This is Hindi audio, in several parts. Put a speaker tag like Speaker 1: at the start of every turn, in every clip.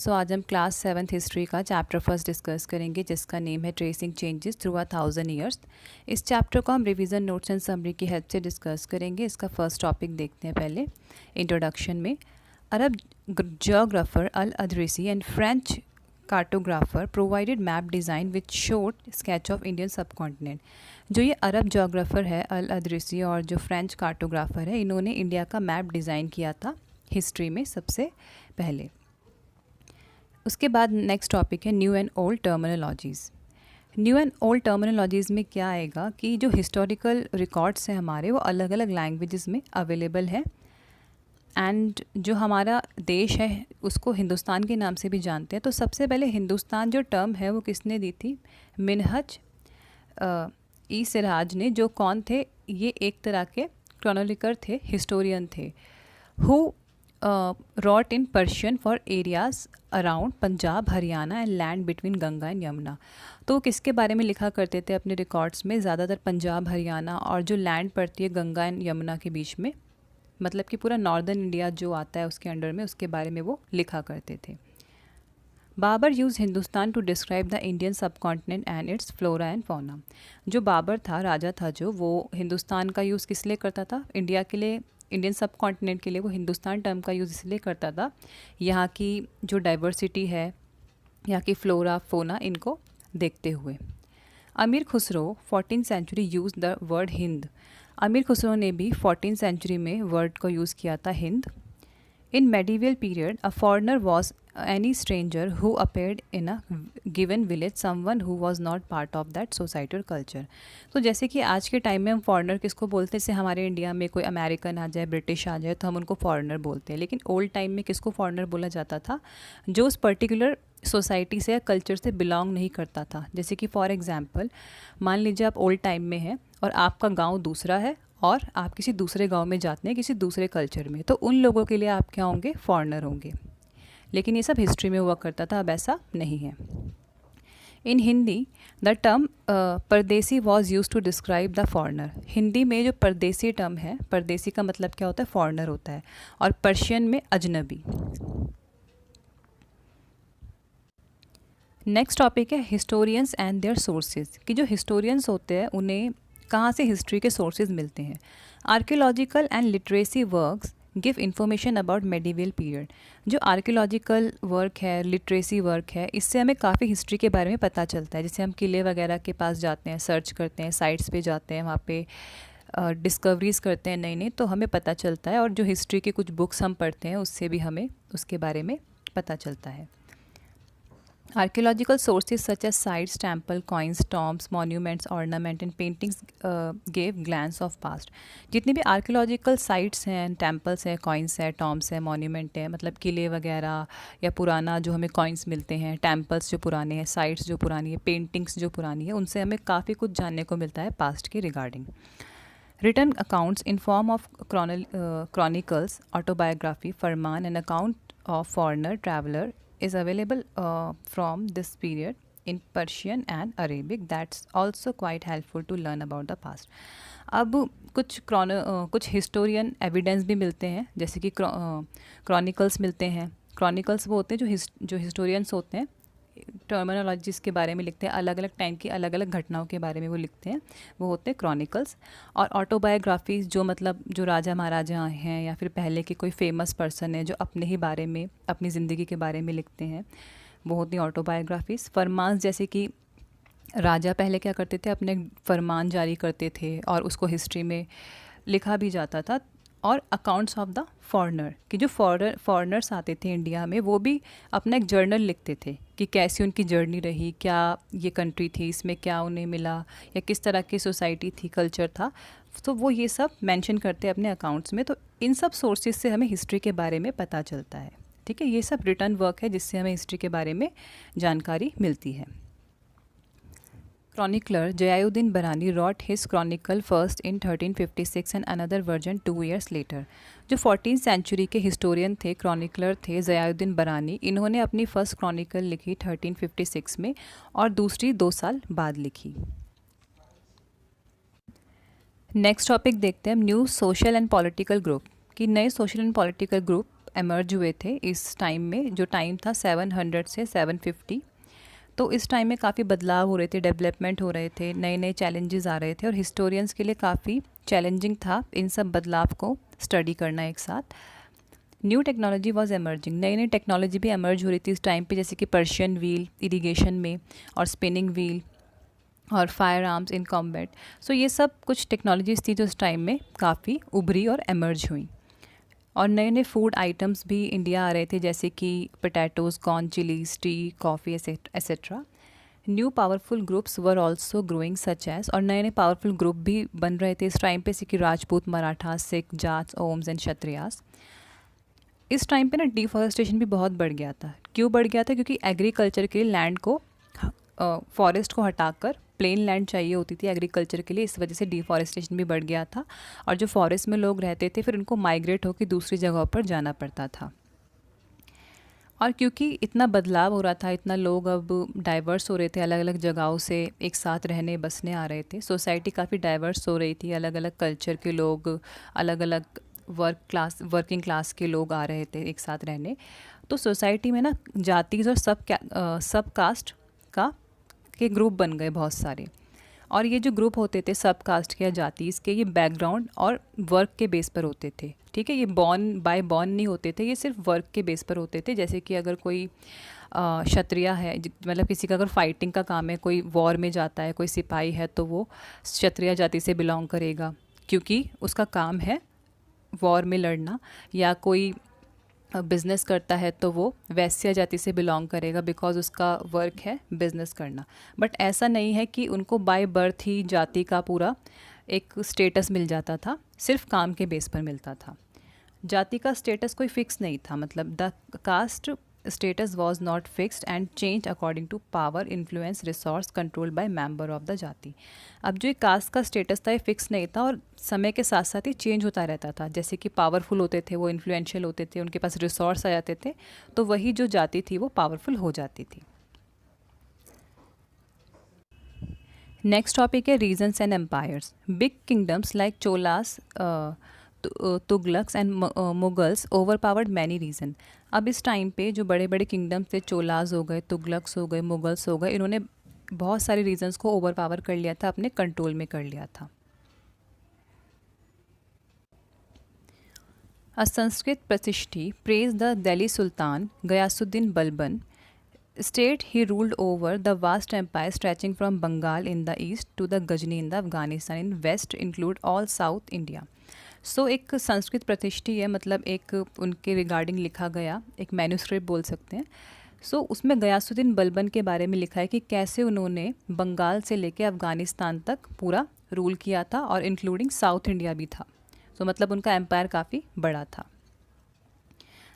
Speaker 1: सो आज हम क्लास 7th हिस्ट्री का चैप्टर फर्स्ट डिस्कस करेंगे जिसका नेम है ट्रेसिंग चेंजेस थ्रू 1000 ईयर्स। इस चैप्टर को हम रिवीजन नोट्स एंड समरी की हेल्प से डिस्कस करेंगे। इसका फर्स्ट टॉपिक देखते हैं पहले इंट्रोडक्शन में। Arab geographer Al Idrisi and French cartographer provided map design which showed sketch of Indian subcontinent. जो ये अरब जियोग्राफर है अल अदरीसी और जो फ्रेंच कार्टोग्राफर है, इन्होंने इंडिया का मैप डिज़ाइन किया था हिस्ट्री में सबसे पहले। उसके बाद नेक्स्ट टॉपिक है new and old terminologies. New and old terminologies में क्या आएगा कि जो हिस्टोरिकल रिकॉर्ड्स हैं हमारे, वो अलग अलग लैंग्वेजेस में अवेलेबल है। एंड जो हमारा देश है उसको हिंदुस्तान के नाम से भी जानते हैं। तो सबसे पहले हिंदुस्तान जो टर्म है वो किसने दी थी? मिनहज ई सिराज ने, जो कौन थे? ये एक तरह के क्रॉनिकलर थे, हिस्टोरियन थे, who wrote in Persian for areas around Punjab, Haryana and land between Ganga and Yamuna. तो किसके बारे में लिखा करते थे अपने रिकॉर्ड्स में? ज़्यादातर पंजाब, हरियाणा और जो लैंड पड़ती है गंगा एंड यमुना के बीच में, मतलब कि पूरा नॉर्दर्न इंडिया जो आता है उसके अंडर में, उसके बारे में वो लिखा करते थे। Babur use Hindustan to describe the Indian subcontinent and its flora and fauna. जो बाबर था, राजा था जो, वो हिंदुस्तान का यूज़ किस लिए करता था? इंडिया के लिए, इंडियन सब कॉन्टिनेंट के लिए वो हिंदुस्तान टर्म का यूज़ इसलिए करता था, यहाँ की जो डाइवर्सिटी है, यहाँ की फ्लोरा फोना, इनको देखते हुए। Amir Khusro 14th century use the word Hind. Amir Khusro ने भी 14th सेंचुरी में वर्ड को यूज़ किया था Hind. In medieval period a foreigner was any stranger who appeared in a given village, someone who was not part of that society or culture। तो जैसे कि आज के टाइम में हम फॉरनर किसको बोलते हैं? जैसे हमारे इंडिया में कोई अमेरिकन आ जाए, ब्रिटिश आ जाए, तो हम उनको फॉरनर बोलते हैं। लेकिन ओल्ड टाइम में किसको फॉरनर बोला जाता था? जो उस पर्टिकुलर सोसाइटी से या कल्चर से बिलोंग नहीं करता था। जैसे कि फॉर एग्जाम्पल मान लीजिए आप ओल्ड टाइम में हैं और आपका गाँव दूसरा है और आप किसी दूसरे गाँव में जाते हैं किसी दूसरे कल्चर में, तो उन लोगों के लिए आप क्या होंगे? फॉरनर होंगे। लेकिन ये सब हिस्ट्री में हुआ करता था, अब ऐसा नहीं है। In Hindi the term pardesi was use to describe the foreigner. Hindi में जो परदेसी टर्म है, परदेसी का मतलब क्या होता है? फॉरनर होता है। और पर्शियन में अजनबी। नेक्स्ट टॉपिक है हिस्टोरियंस एंड देयर सोर्सेज, कि जो हिस्टोरियंस होते हैं उन्हें कहाँ से हिस्ट्री के सोर्सेज मिलते हैं। Archaeological and literacy works give information about medieval period. जो आर्कियोलॉजिकल वर्क है, लिटरेसी वर्क है, इससे हमें काफ़ी हिस्ट्री के बारे में पता चलता है। जैसे हम किले वगैरह के पास जाते हैं, सर्च करते हैं, साइट्स पे जाते हैं, वहाँ पे डिस्कवरीज करते हैं नई नई, तो हमें पता चलता है। और जो हिस्ट्री के कुछ बुक्स हम पढ़ते हैं उससे भी हमें उसके बारे में पता चलता है। Archaeological sources such as sites, temple, coins, tombs, monuments, ornament and paintings gave glance of past। जितनी भी आर्कियोलॉजिकल साइट्स हैं, टेम्पल्स हैं, कॉइन्स हैं, टॉम्स हैं, मॉन्यूमेंट हैं, मतलब किले वगैरह या पुराना जो हमें कॉइन्स मिलते हैं, टेम्पल्स जो पुराने हैं, साइट्स जो पुरानी है, पेंटिंग्स जो पुरानी है, उनसे हमें काफ़ी कुछ जानने को मिलता है पास्ट के regarding. Written accounts in form of chronicles, autobiography, Farman and account of foreigner traveler is available from this period in Persian and Arabic. That's also quite helpful to learn about the past। अब कुछ हिस्टोरियन एविडेंस भी मिलते हैं, जैसे कि क्रॉनिकल्स मिलते हैं। क्रॉनिकल्स वो होते हैं जो हिस्टोरियंस होते हैं, टर्मिनोलॉजीज़ के बारे में लिखते हैं, अलग अलग टाइम की अलग अलग घटनाओं के बारे में वो लिखते हैं, वो होते हैं क्रॉनिकल्स। और ऑटोबायोग्राफीज़, जो मतलब जो राजा महाराजा हैं या फिर पहले के कोई फेमस पर्सन है जो अपने ही बारे में, अपनी ज़िंदगी के बारे में लिखते हैं, वो होती हैं ऑटोबायोग्राफीज़। फरमान, जैसे कि राजा पहले क्या करते थे? अपने फरमान जारी करते थे और उसको हिस्ट्री में लिखा भी जाता था। और अकाउंट्स ऑफ द फॉरनर, कि जो फॉरनर्स आते थे इंडिया में, वो भी अपना एक जर्नल लिखते थे कि कैसी उनकी जर्नी रही, क्या ये कंट्री थी, इसमें क्या उन्हें मिला, या किस तरह की सोसाइटी थी, कल्चर था, तो वो ये सब मेंशन करते हैं अपने अकाउंट्स में। तो इन सब सोर्सेज से हमें हिस्ट्री के बारे में पता चलता है। ठीक है, ये सब रिटर्न वर्क है जिससे हमें हिस्ट्री के बारे में जानकारी मिलती है। Chronicler Jayauddin Barani wrote his chronicle first in 1356 and another version 2 years later। जो 14th सेंचुरी के हिस्टोरियन थे, क्रॉनिकलर थे जयाउद्दीन बरानी, इन्होंने अपनी फर्स्ट क्रॉनिकल लिखी 1356 में और दूसरी 2 साल बाद लिखी। नेक्स्ट टॉपिक देखते हैं new social and political group, कि नए social and political group emerge हुए थे इस टाइम में, जो टाइम था 700 से 750। तो इस टाइम में काफ़ी बदलाव हो रहे थे, डेवलपमेंट हो रहे थे, नए नए चैलेंजेस आ रहे थे और हिस्टोरियंस के लिए काफ़ी चैलेंजिंग था इन सब बदलाव को स्टडी करना एक साथ। न्यू टेक्नोलॉजी वॉज एमर्जिंग, नई नई टेक्नोलॉजी भी एमर्ज हो रही थी इस टाइम पे, जैसे कि पर्शियन व्हील इरिगेशन में और स्पिनिंग व्हील और फायर आर्म्स इन कॉम्बैट। सो ये सब कुछ टेक्नोलॉजीज़ थी जो इस टाइम में काफ़ी उभरी और एमर्ज हुई। और नए नए फूड आइटम्स भी इंडिया आ रहे थे, जैसे कि potatoes, corn, chillies, tea, coffee etcetera. New powerful groups were also growing such as, और नए नए पावरफुल ग्रुप भी बन रहे थे इस टाइम पे, जैसे कि राजपूत, मराठा, सिख, जाट्स, ओम्स एंड क्षत्रियास। इस टाइम पे ना डिफॉरेस्टेशन भी बहुत बढ़ गया था। क्यों बढ़ गया था? क्योंकि एग्रीकल्चर के लिए लैंड को, फॉरेस्ट को हटाकर प्लेन लैंड चाहिए होती थी एग्रीकल्चर के लिए, इस वजह से डिफॉरेस्टेशन भी बढ़ गया था। और जो फॉरेस्ट में लोग रहते थे फिर उनको माइग्रेट होकर दूसरी जगहों पर जाना पड़ता था। और क्योंकि इतना बदलाव हो रहा था, इतना लोग अब डाइवर्स हो रहे थे, अलग अलग जगहों से एक साथ रहने बसने आ रहे थे, सोसाइटी काफ़ी डाइवर्स हो रही थी, अलग अलग कल्चर के लोग, अलग अलग वर्किंग क्लास के लोग आ रहे थे एक साथ रहने। तो सोसाइटी में ना जातीज़ और सब कास्ट का के ग्रुप बन गए बहुत सारे। और ये जो ग्रुप होते थे सब कास्ट के या जातीज़ के, ये बैकग्राउंड और वर्क के बेस पर होते थे। ठीक है, ये बाय बॉर्न नहीं होते थे, ये सिर्फ वर्क के बेस पर होते थे। जैसे कि अगर कोई क्षत्रिय है, मतलब किसी का अगर फाइटिंग का काम है, कोई वॉर में जाता है, कोई सिपाही है, तो वो क्षत्रिय जाति से बिलोंग करेगा क्योंकि उसका काम है वॉर में लड़ना। या कोई बिज़नेस करता है तो वो वैश्य जाति से बिलोंग करेगा बिकॉज उसका वर्क है बिज़नेस करना। बट ऐसा नहीं है कि उनको बाय बर्थ ही जाति का पूरा एक स्टेटस मिल जाता था, सिर्फ काम के बेस पर मिलता था। जाति का स्टेटस कोई फिक्स नहीं था, मतलब the caste status was not fixed and change according to power, influence, resource control by member of the jati. अब जो ये कास्ट का स्टेटस था ये फिक्स नहीं था और समय के साथ साथ ही चेंज होता रहता था। जैसे कि पावरफुल होते थे वो, इन्फ्लुएंशियल होते थे, उनके पास रिसोर्स आ जाते थे, तो वही जो जाति थी वो पावरफुल हो जाती थी। नेक्स्ट टॉपिक है regions and empires. Big kingdoms like Cholas, Tughlaqs and Mughals overpowered many region. अब इस टाइम पे जो बड़े बड़े किंगडम्स थे, चोलास हो गए, तुगलक्स हो गए, मुगल्स हो गए, इन्होंने बहुत सारे रीजन्स को ओवर पावर कर लिया था, अपने कंट्रोल में कर लिया था। अ संस्कृत प्रतिष्ठी praise the Delhi sultan Ghiyasuddin Balban state he ruled over the vast empire stretching from Bengal in the east to the Ghazni in the Afghanistan in west include all South India। सो एक संस्कृत प्रतिष्ठी है, मतलब एक उनके रिगार्डिंग लिखा गया एक मैन्यूस्क्रिप्ट बोल सकते हैं। सो उसमें गयासुद्दीन बलबन के बारे में लिखा है कि कैसे उन्होंने बंगाल से लेके अफ़गानिस्तान तक पूरा रूल किया था और इंक्लूडिंग साउथ इंडिया भी था। सो मतलब उनका एम्पायर काफ़ी बड़ा था।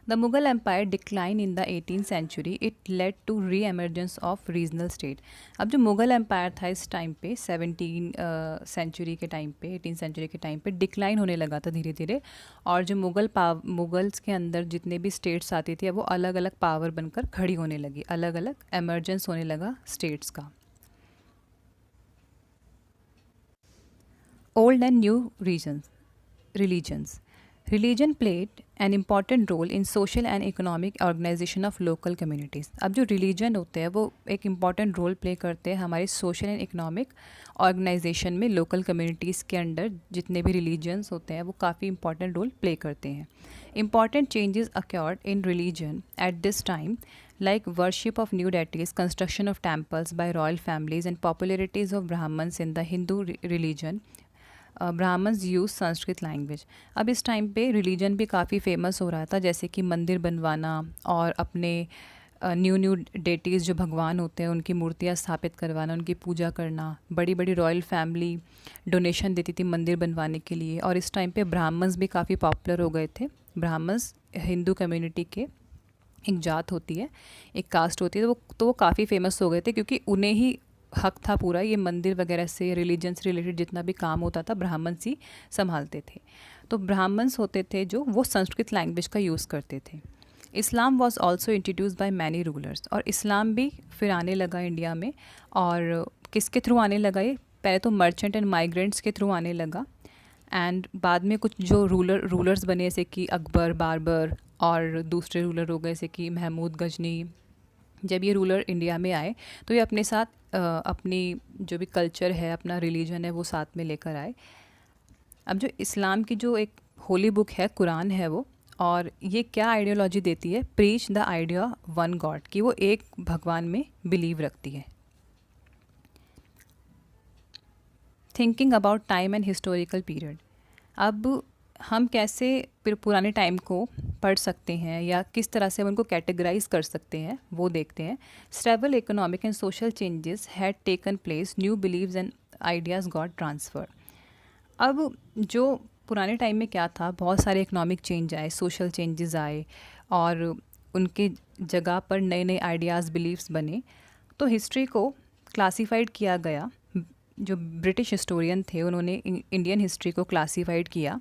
Speaker 1: The Mughal Empire declined in the 18th century. It led to re-emergence of regional state। अब जो मुग़ल एम्पायर था इस टाइम पे 17 सेंचुरी के टाइम पे, 18 सेंचुरी के टाइम पे डिक्लाइन होने लगा था धीरे धीरे। और जो मुगल्स के अंदर जितने भी स्टेट्स आती थी वो अलग अलग पावर बनकर खड़ी होने लगी, अलग अलग एमर्जेंस होने लगा स्टेट्स का। Old and new religions. Religion played an important role in social and economic organization of local communities। अब जो रिलीजन होते हैं वो एक इम्पॉर्टेंट रोल प्ले करते हैं हमारे सोशल एंड इकोनॉमिक ऑर्गेनाइजेशन में। लोकल कम्युनिटीज़ के अंडर जितने भी रिलीजन्स होते हैं वो काफ़ी इंपॉर्टेंट रोल प्ले करते हैं। Important changes accrued in religion at this time like worship of new deities, construction of temples by royal families and popularities of Brahmins in the Hindu religion। Brahmins use Sanskrit language. अब इस टाइम पे रिलीजन भी काफ़ी फेमस हो रहा था, जैसे कि मंदिर बनवाना और अपने न्यू डेटीज़ जो भगवान होते हैं उनकी मूर्तियाँ स्थापित करवाना, उनकी पूजा करना। बड़ी बड़ी रॉयल फैमिली डोनेशन देती थी मंदिर बनवाने के लिए। और इस टाइम पे ब्राह्मण्स भी काफ़ी पॉपुलर हो गए थे। ब्राह्मण्स हिंदू कम्युनिटी के एक जात होती है, एक कास्ट होती है, तो वो काफ़ी फेमस हो गए थे क्योंकि उन्हें ही हक था पूरा ये मंदिर वगैरह से, रिलीजन से रिलेटेड जितना भी काम होता था ब्राह्मण्स ही संभालते थे। तो ब्राह्मण्स होते थे जो वो संस्कृत लैंग्वेज का यूज़ करते थे। Islam was also introduce by many rulers. और इस्लाम भी फिर आने लगा इंडिया में। और किसके थ्रू आने लगा ये? पहले तो मर्चेंट एंड माइग्रेंट्स के थ्रू आने लगा, एंड बाद में कुछ जो रूलर्स बने जैसे कि अकबर, बाबर और दूसरे रूलर हो गए जैसे कि महमूद गजनी। जब ये रूलर इंडिया में आए तो ये अपने साथ अपनी जो भी कल्चर है, अपना रिलीजन है, वो साथ में लेकर आए। अब जो इस्लाम की जो एक होली बुक है, कुरान है वो, और ये क्या आइडियोलॉजी देती है, preach the idea one God, कि वो एक भगवान में बिलीव रखती है। Thinking about time and historical period. अब हम कैसे पुराने टाइम को पढ़ सकते हैं या किस तरह से हम उनको कैटेगराइज कर सकते हैं, वो देखते हैं। Several economic and social changes had taken place, new beliefs and ideas got transfer. अब जो पुराने टाइम में क्या था, बहुत सारे इकोनॉमिक चेंज आए, सोशल चेंजेस आए, और उनके जगह पर नए नए आइडियाज़, बिलीव्स बने। तो हिस्ट्री को क्लासिफाइड किया गया। जो ब्रिटिश हिस्टोरियन थे उन्होंने इंडियन हिस्ट्री को क्लासिफाइड किया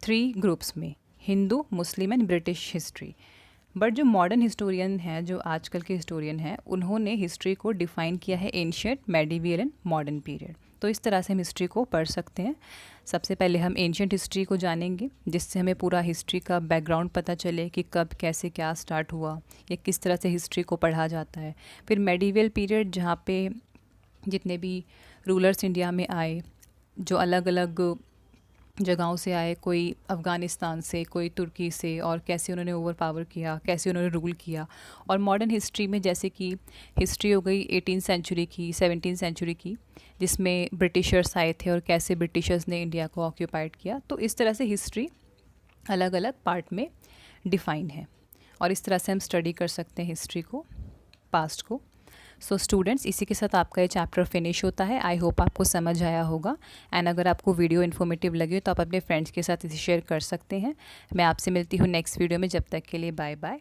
Speaker 1: 3 ग्रुप्स में, Hindu, Muslim and British history. But जो मॉडर्न हिस्टोरियन हैं, जो आजकल के हिस्टोरियन हैं, उन्होंने हिस्ट्री को डिफ़ाइन किया है ancient, medieval and modern period. तो इस तरह से हम हिस्ट्री को पढ़ सकते हैं। सबसे पहले हम एंशियंट हिस्ट्री को जानेंगे, जिससे हमें पूरा हिस्ट्री का बैकग्राउंड पता चले कि कब कैसे क्या स्टार्ट हुआ या किस तरह से हिस्ट्री को पढ़ा जाता है। फिर मेडिवियल पीरियड, जहाँ पे जितने भी रूलर्स इंडिया में आए, जो अलग अलग जगहों से आए, कोई अफ़गानिस्तान से, कोई तुर्की से, और कैसे उन्होंने ओवर पावर किया, कैसे उन्होंने रूल किया। और मॉडर्न हिस्ट्री में जैसे कि हिस्ट्री हो गई 18th सेंचुरी की, 17th सेंचुरी की, जिसमें ब्रिटिशर्स आए थे और कैसे ब्रिटिशर्स ने इंडिया को ऑक्यूपाइड किया। तो इस तरह से हिस्ट्री अलग अलग पार्ट में डिफ़ाइन है, और इस तरह से हम स्टडी कर सकते हैं हिस्ट्री को, पास्ट को। सो स्टूडेंट्स, इसी के साथ आपका ये चैप्टर फिनिश होता है। आई होप आपको समझ आया होगा। एंड अगर आपको वीडियो इन्फॉर्मेटिव लगे तो आप अपने फ्रेंड्स के साथ इसे शेयर कर सकते हैं। मैं आपसे मिलती हूँ नेक्स्ट वीडियो में। जब तक के लिए बाय बाय।